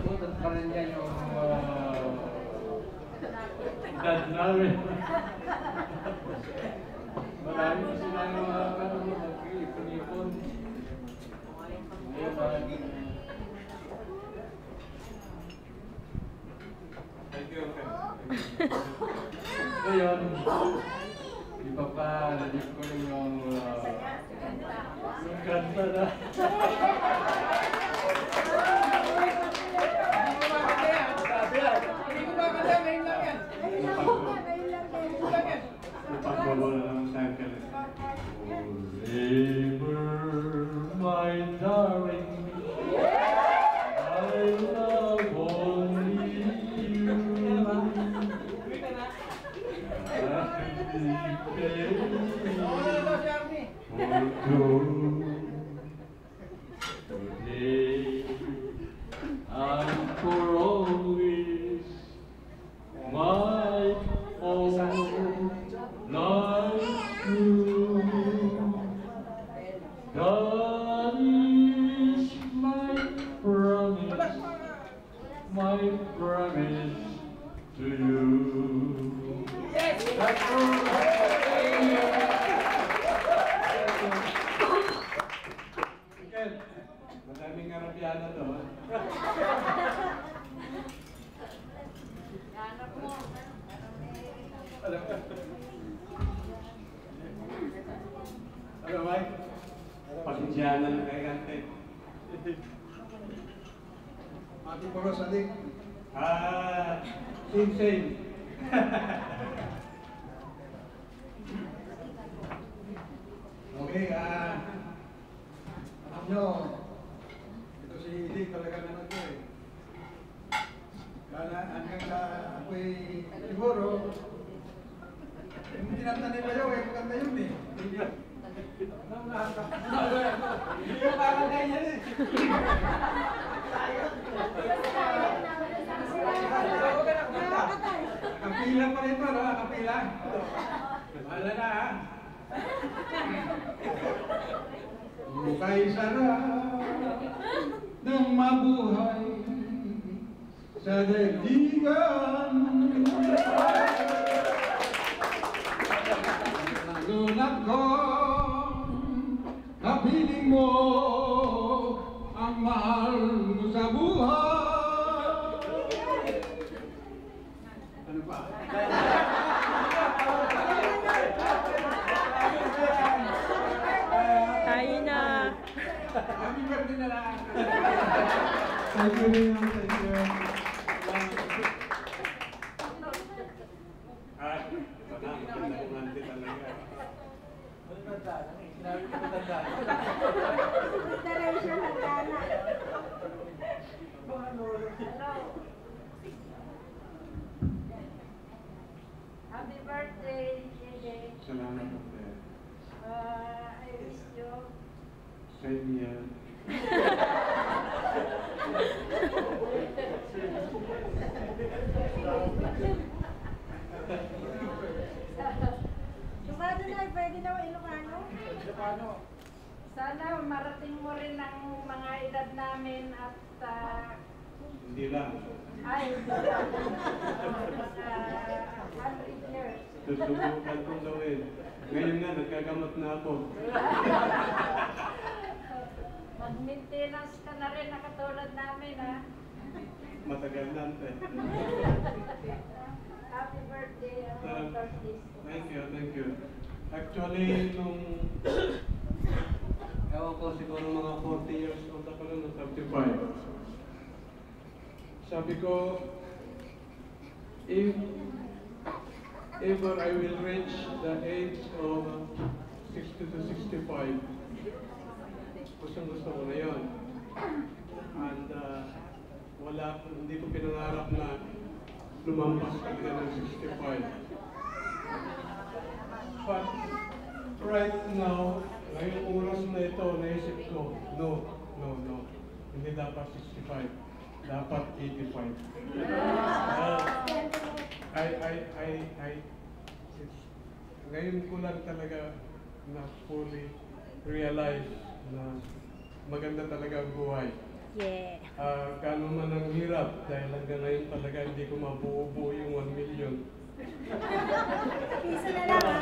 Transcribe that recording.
Butot pa rin yan yung dad namin. Marami pa sila yung nag-ipon-ipon. Thank you. Ngayon, iba pa, nalip ko yung kanta na. Forever, my darling, I love only you. Today and for always, my own life true. That is my promise to you. That's okay. Madaming Arabiana to. Hanap mo. Ano, Mike? Pasensyahan na kay Kante. Mati puro saling. Same. Okay, alam nyo, ito si Ili talaga naman ko eh. Kaya hanggang sa ako'y siguro, yung tinatanin ba yun, maganda yun eh. Hindi ko parang ganyan eh. Kapila pa rin ito, no? Kapila. Wala na ha. Bukay sarap ng mabuhay sa daigdigan. Ngunit ko napiling mo ang mahal mo sa buhay. Ano ba? Tayo na. Happy birthday na lang. Thank you, Rio. Thank you. Nanti talaga. Happy birthday, Jay. Salamat po. I wish you. Same here. Ilocano na, pwede na Ilocano? Ilocano. Sana marating mo rin ang mga edad namin at Hindi lang. ay, mga 100 years. Susubukan kong gawin. Ngayon nga, nagkagamot na ako. Mag-maintenance ka na rin na katulad namin, ha? Matagal lang eh. Happy birthday, happy birthday. Thank you. Actually, nung ewan ko siguro mga 40 years old ako nun, 35. Sabi ko, if ever I will reach the age of 60 to 65, gusto ko na yun. And hindi ko pinangarap na lumampas talaga ng 65. But right now, ngayong oras na ito, naisip ko, no. Hindi dapat 65. Dapat 85. Ngayon ko lang talaga na fully realize na maganda talaga ang buhay. Yeah. Gano'n man ang hirap dahil hanggang ngayon talaga hindi ko mabuo-buo yung 1 million.